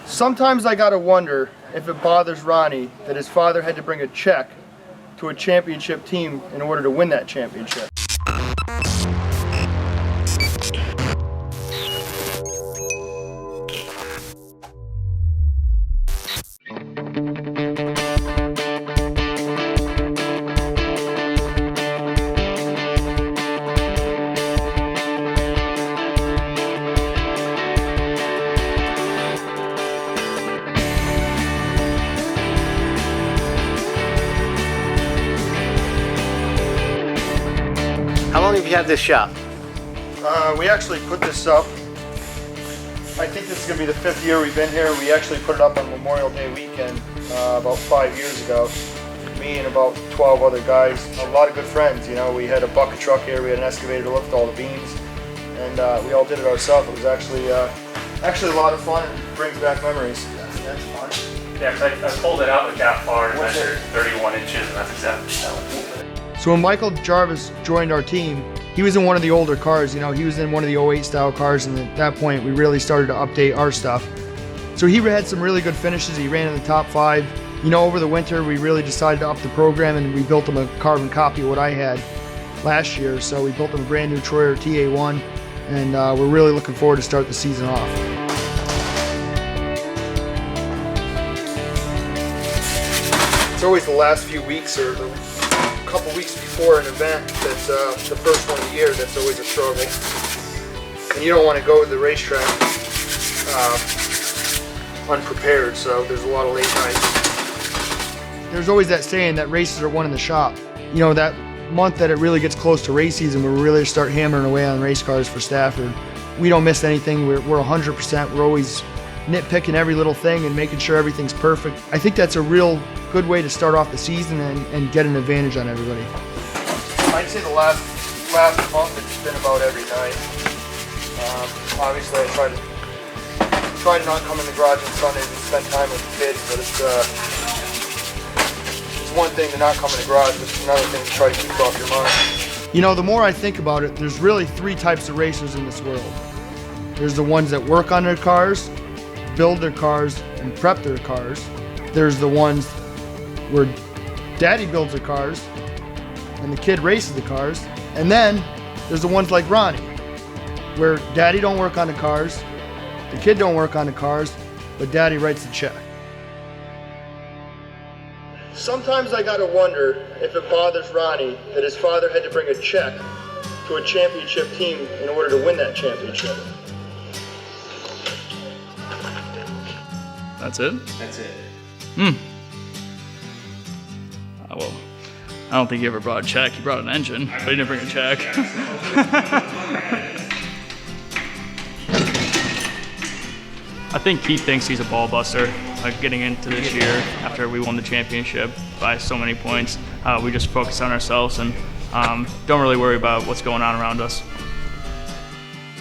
Sometimes I gotta wonder if it bothers Ronnie that his father had to bring a check to a championship team in order to win that championship. How long have you had this shop? We actually put this up. I think this is going to be the 5th year we've been here. We actually put it up on Memorial Day weekend about 5 years ago. Me and about 12 other guys, a lot of good friends. You know, we had a bucket truck here, we had an excavator to lift all the beams, and we all did it ourselves. It was actually a lot of fun and brings back memories. That's fun. Yeah, I pulled it out with that far and measured 31 inches, and that's exactly how it was. So when Michael Gervais joined our team, he was in one of the older cars. You know, he was in one of the 08 style cars, and at that point we really started to update our stuff. So he had some really good finishes. He ran in the top 5. You know, over the winter we really decided to up the program, and we built him a carbon copy of what I had last year. So we built him a brand new Troyer TA1, and we're really looking forward to start the season off. It's always the last few weeks or the couple weeks before an event that's the first one of the year that's always a struggle. And you don't want to go to the racetrack unprepared, so there's a lot of late nights. There's always that saying that races are won in the shop. You know, that month that it really gets close to race season, we really start hammering away on race cars for Stafford. We don't miss anything. We're 100%. We're always nitpicking every little thing and making sure everything's perfect. I think that's a real good way to start off the season and get an advantage on everybody. I'd say the last month it's been about every night. Obviously I try to not come in the garage on Sundays and spend time with the kids, but it's one thing to not come in the garage, but it's another thing to try to keep off your mind. You know, the more I think about it, there's really 3 types of racers in this world. There's the ones that work on their cars, build their cars, and prep their cars. There's the ones where daddy builds their cars and the kid races the cars. And then there's the ones like Ronnie, where daddy don't work on the cars, the kid don't work on the cars, but daddy writes the check. Sometimes I gotta wonder if it bothers Ronnie that his father had to bring a check to a championship team in order to win that championship. That's it? That's it. Well, I don't think he ever brought a check. He brought an engine, but he didn't bring a check. I think Keith thinks he's a ball buster. Like getting into this year after we won the championship by so many points, we just focus on ourselves and don't really worry about what's going on around us.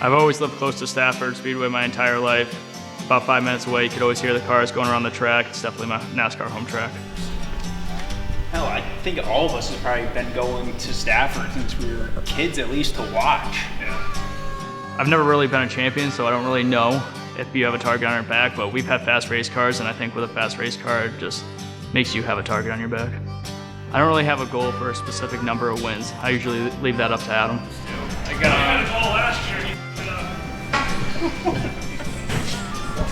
I've always lived close to Stafford Speedway my entire life. About 5 minutes away, you could always hear the cars going around the track. It's definitely my NASCAR home track. Hell, I think all of us have probably been going to Stafford since we were kids, at least to watch. Yeah. I've never really been a champion, so I don't really know if you have a target on your back, but we've had fast race cars, and I think with a fast race car, it just makes you have a target on your back. I don't really have a goal for a specific number of wins. I usually leave that up to Adam. I got a goal last year.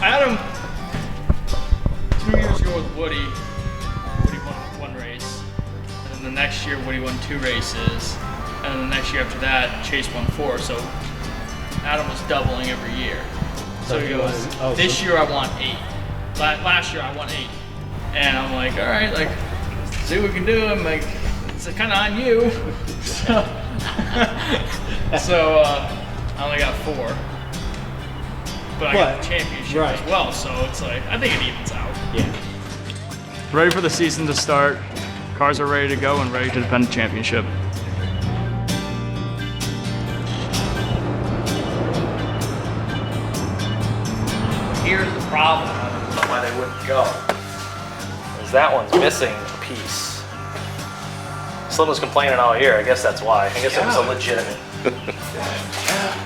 Adam, 2 years ago with Woody won 1 race, and then the next year Woody won 2 races, and then the next year after that Chase won 4. So Adam was doubling every year. So he goes, this year I want 8. Last year I won 8, and I'm like, all right, like see what we can do. I'm like, it's kind of on you. So I only got 4. But I got the championship as well, so it's like, I think it evens out. Yeah. Ready for the season to start. Cars are ready to go and ready to defend the championship. Here's the problem why they wouldn't go. Is that one's missing a piece. Slim was complaining all year. I guess that's why. I guess it was a legitimate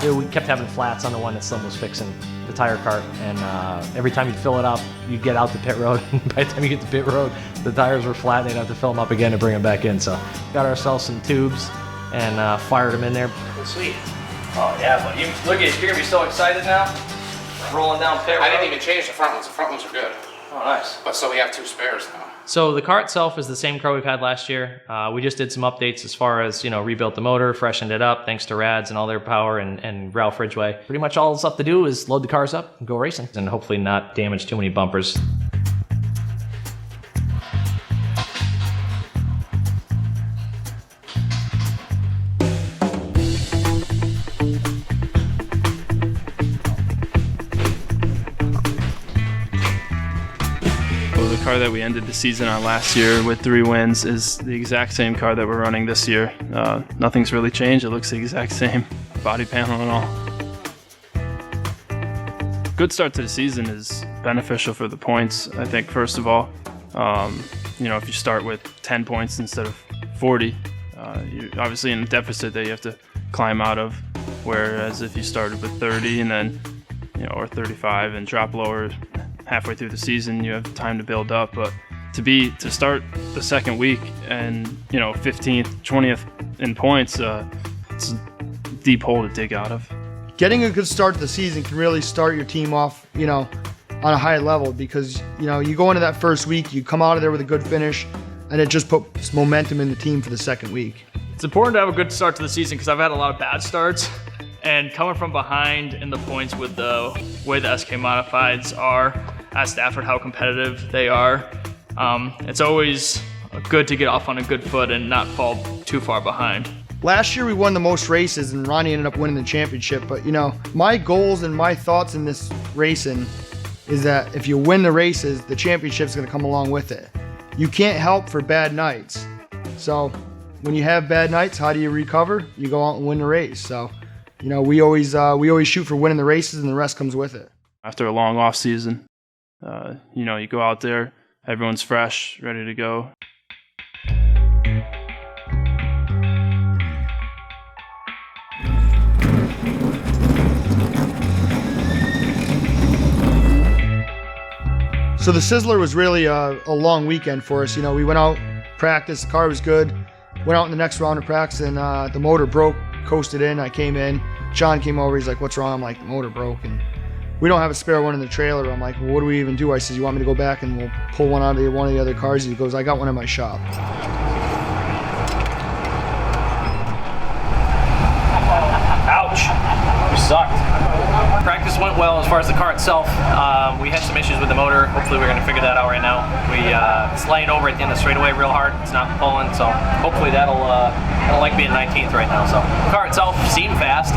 Dude, we kept having flats on the one that Slim was fixing, the tire cart, and every time you'd fill it up, you'd get out to pit road, and by the time you get to pit road, the tires were flat, and they'd have to fill them up again to bring them back in. So got ourselves some tubes and fired them in there. Sweet. Oh yeah, but you look at you're gonna be so excited now. Rolling down pit road. I didn't even change the front ones. The front ones are good. Oh, nice. But so we have 2 spares now. So the car itself is the same car we've had last year. We just did some updates as far as, rebuilt the motor, freshened it up, thanks to Rads and all their power and Ralph Ridgway. Pretty much all that's left to do is load the cars up and go racing, and hopefully not damage too many bumpers. The car that we ended the season on last year with 3 wins is the exact same car that we're running this year. Nothing's really changed. It looks the exact same, body panel and all. Good start to the season is beneficial for the points. I think first of all, if you start with 10 points instead of 40, you're obviously in a deficit that you have to climb out of. Whereas if you started with 30 and then, or 35 and drop lower halfway through the season, you have time to build up. But to start the second week and 15th, 20th in points, it's a deep hole to dig out of. Getting a good start to the season can really start your team off, on a high level, because you go into that first week, you come out of there with a good finish, and it just puts momentum in the team for the second week. It's important to have a good start to the season because I've had a lot of bad starts, and coming from behind in the points with the way the SK Modifieds are at Stafford, how competitive they are, it's always good to get off on a good foot and not fall too far behind. Last year we won the most races and Ronnie ended up winning the championship, but my goals and my thoughts in this racing is that if you win the races, the championship's gonna come along with it. You can't help for bad nights. So when you have bad nights, how do you recover? You go out and win the race. So, we always shoot for winning the races and the rest comes with it. After a long off season, you go out there, everyone's fresh, ready to go. So the Sizzler was really a long weekend for us. We went out, practiced, the car was good. Went out in the next round of practice and the motor broke, coasted in, I came in. John came over, he's like, what's wrong? I'm like, the motor broke and we don't have a spare one in the trailer. I'm like, well, what do we even do? I said, you want me to go back and we'll pull one out of one of the other cars? He goes, I got one in my shop. Ouch. You sucked. Practice went well as far as the car itself. We had some issues with the motor. Hopefully we're going to figure that out right now. It's laying over at the end of the straightaway real hard. It's not pulling, so hopefully that'll like being 19th right now. So the car itself seemed fast,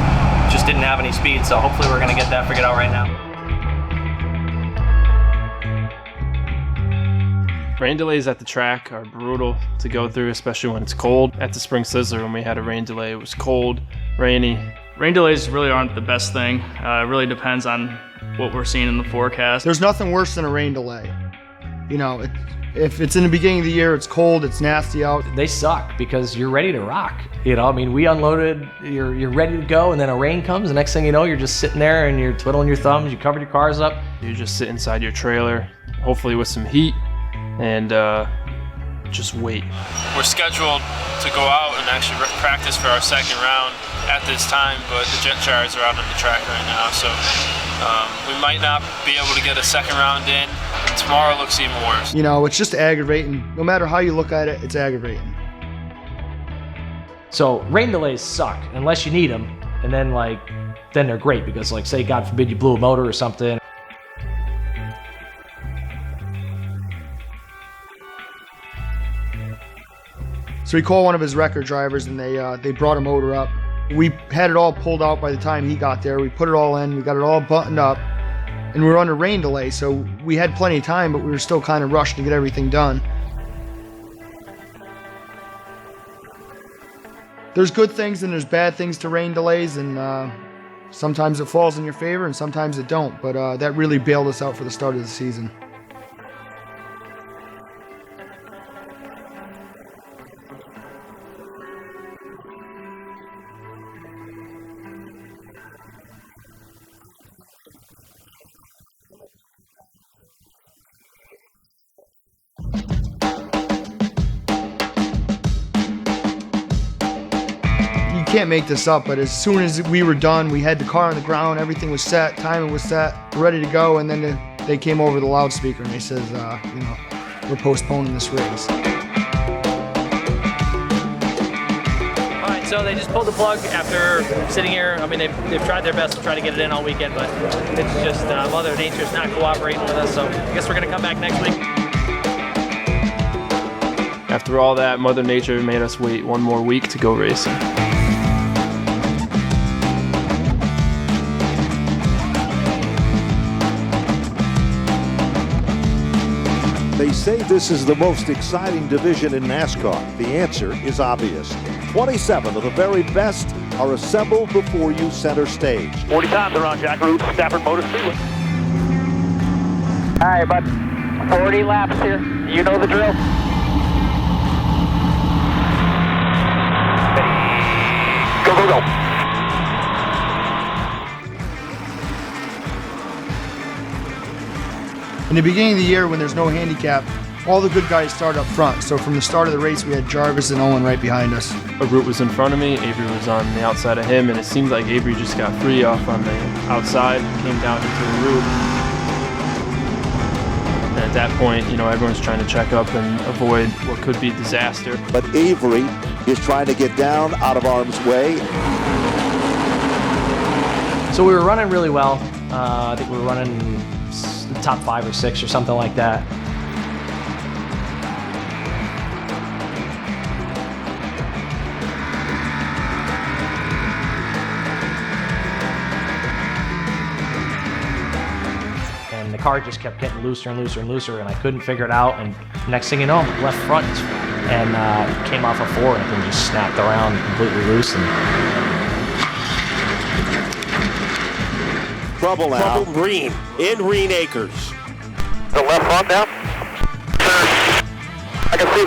just didn't have any speed, so hopefully we're going to get that figured out right now. Rain delays at the track are brutal to go through, especially when it's cold. At the Spring Sizzler, when we had a rain delay, it was cold, rainy. Rain delays really aren't the best thing. It really depends on what we're seeing in the forecast. There's nothing worse than a rain delay. If it's in the beginning of the year, it's cold, it's nasty out. They suck because you're ready to rock. We unloaded, you're ready to go, and then a rain comes. The next thing you know, you're just sitting there and you're twiddling your thumbs, you covered your cars up. You just sit inside your trailer, hopefully with some heat, and just wait. We're scheduled to go out and actually practice for our second round at this time, but the jet dryers are out on the track right now, so we might not be able to get a second round in. And tomorrow looks even worse. It's just aggravating. No matter how you look at it, it's aggravating. So rain delays suck unless you need them, and then they're great because say God forbid you blew a motor or something. So we called one of his record drivers and they brought a motor up. We had it all pulled out by the time he got there. We put it all in, we got it all buttoned up, and we were under rain delay, so we had plenty of time, but we were still kind of rushed to get everything done. There's good things and there's bad things to rain delays, and sometimes it falls in your favor and sometimes it don't, but that really bailed us out for the start of the season. can't make this up, but as soon as we were done, we had the car on the ground, everything was set, timing was set, ready to go, and then they came over the loudspeaker and they says, you know, we're postponing this race. So they just pulled the plug after sitting here. I mean, they've tried their best to try to get it in all weekend, but it's just Mother Nature's not cooperating with us. So I guess we're gonna come back next week. After all that, Mother Nature made us wait one more week to go racing. They say this is the most exciting division in NASCAR. The answer is obvious. 27 of the very best are assembled before you center stage. 40 times around Jack Root, Stafford Speedway. All right, bud. 40 laps here. You know the drill. Go, go, go. In the beginning of the year, when there's no handicap, all the good guys start up front. So from the start of the race, we had Gervais and Owen right behind us. Root was in front of me, Avery was on the outside of him, and it seemed like Avery just got free off on the outside, came down into the Root. And at that point, you know, everyone's trying to check up and avoid what could be disaster. But Avery is trying to get down out of harm's way. So we were running really well. I think we were running the top 5 or 6 or something like that. And the car just kept getting looser and looser and looser, and I couldn't figure it out. And next thing you know, left front and came off a 4 and it just snapped around completely loose. And Trouble now. Reen, in Reen Acres. The left front now? I can see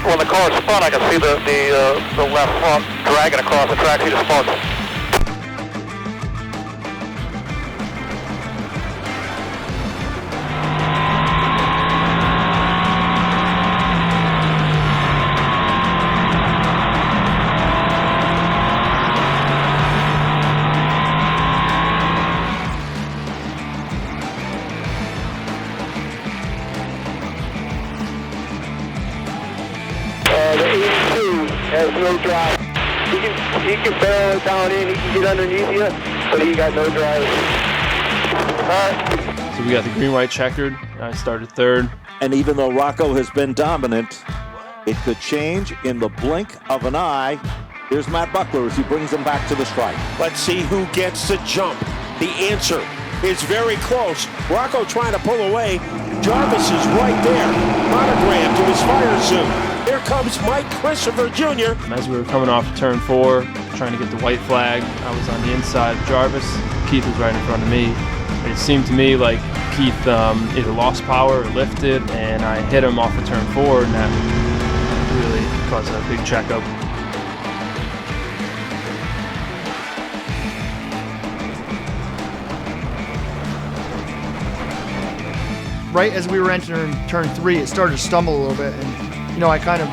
when the car spun, I can see the left front dragging across the track. He just spun. Has no drive. He can barrel it down in, he can get underneath you, but he got no drive. Alright. So we got the green-white checkered. I started third. And even though Rocco has been dominant, it could change in the blink of an eye. Here's Matt Buckler as he brings him back to the stripe. Let's see who gets the jump. The answer is very close. Rocco trying to pull away. Gervais is right there, monogrammed to his fire suit. Here comes Mike Christopher Jr. As we were coming off turn 4, trying to get the white flag, I was on the inside of Gervais. Keith was right in front of me. It seemed to me like Keith either lost power or lifted, and I hit him off of turn 4, and that really caused a big checkup. Right as we were entering turn 3, it started to stumble a little bit, and you know, I kind of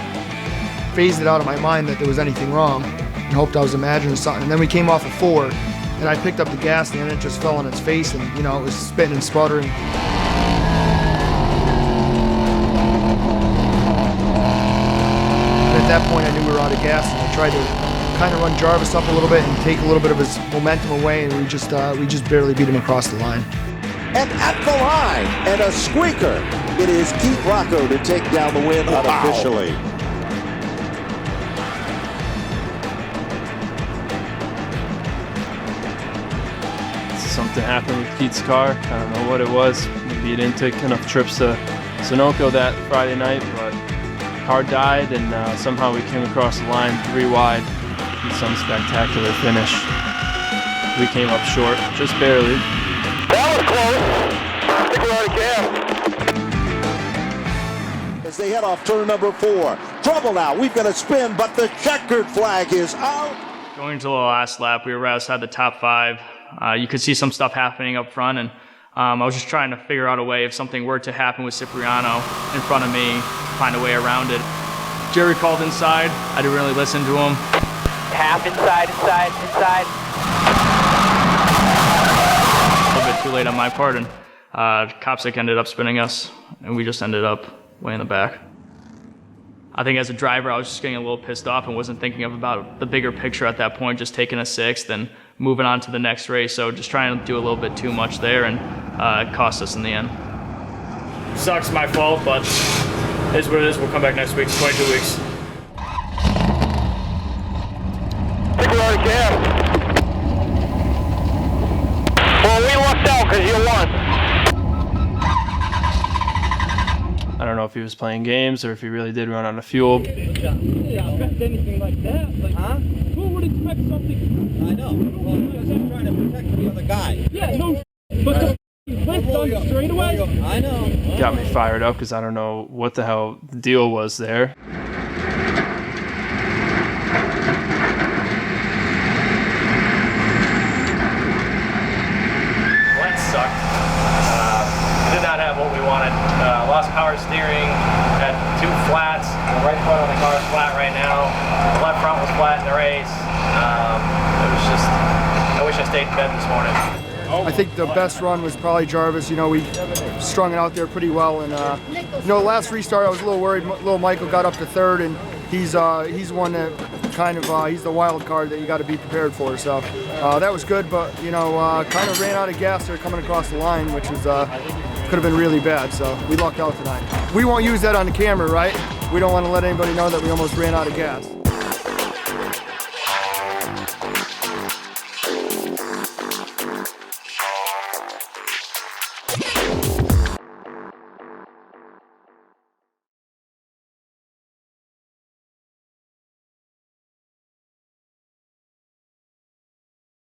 phased it out of my mind that there was anything wrong and hoped I was imagining something. And then we came off a 4, and I picked up the gas, and then it just fell on its face, and you know, it was spitting and sputtering. And at that point, I knew we were out of gas, and I tried to kind of run Gervais up a little bit and take a little bit of his momentum away, and we just barely beat him across the line. And at the line, and a squeaker. It is Keith Rocco to take down the win unofficially. Something happened with Keith's car. I don't know what it was. Maybe he didn't take enough trips to Sunoco that Friday night, but the car died, and somehow we came across the line 3 wide in some spectacular finish. We came up short, just barely. That was close. I think we're out of gas. As they head off turn number 4. Trouble now. We've got a spin, but the checkered flag is out. Going into the last lap, we were right outside the top 5. You could see some stuff happening up front, and I was just trying to figure out a way if something were to happen with Cipriano in front of me, find a way around it. Jerry called inside. I didn't really listen to him. half inside. A little bit too late on my part, and Kopsik ended up spinning us, and we just ended up way in the back. I think as a driver, I was just getting a little pissed off and wasn't thinking about the bigger picture at that point, just taking a sixth and moving on to the next race. So just trying to do a little bit too much there, and it cost us in the end. Sucks, my fault, but it is what it is. We'll come back next week, 22 weeks. I think we're out of gas. Well, we lucked out because you won. I don't know if he was playing games or if he really did run out of fuel. I didn't expect anything like that. Like, huh? Who would expect something? I know. Well, I'm trying to protect the other guy. Yeah, no, but the went on straight away. I know. Got me fired up because I don't know what the hell the deal was there. Glen sucked. Did not have what we wanted. Lost power steering, had 2 flats. The right front of the car is flat right now. The left front was flat in the race. It was just, I wish I stayed in bed this morning. I think the best run was probably Gervais. You know, we strung it out there pretty well, and you know, last restart I was a little worried. Little Michael got up to third, and he's one that kind of he's the wild card that you got to be prepared for. So that was good, but you know, kind of ran out of gas there coming across the line, which was could have been really bad. So we lucked out tonight. We won't use that on the camera, right? We don't want to let anybody know that we almost ran out of gas.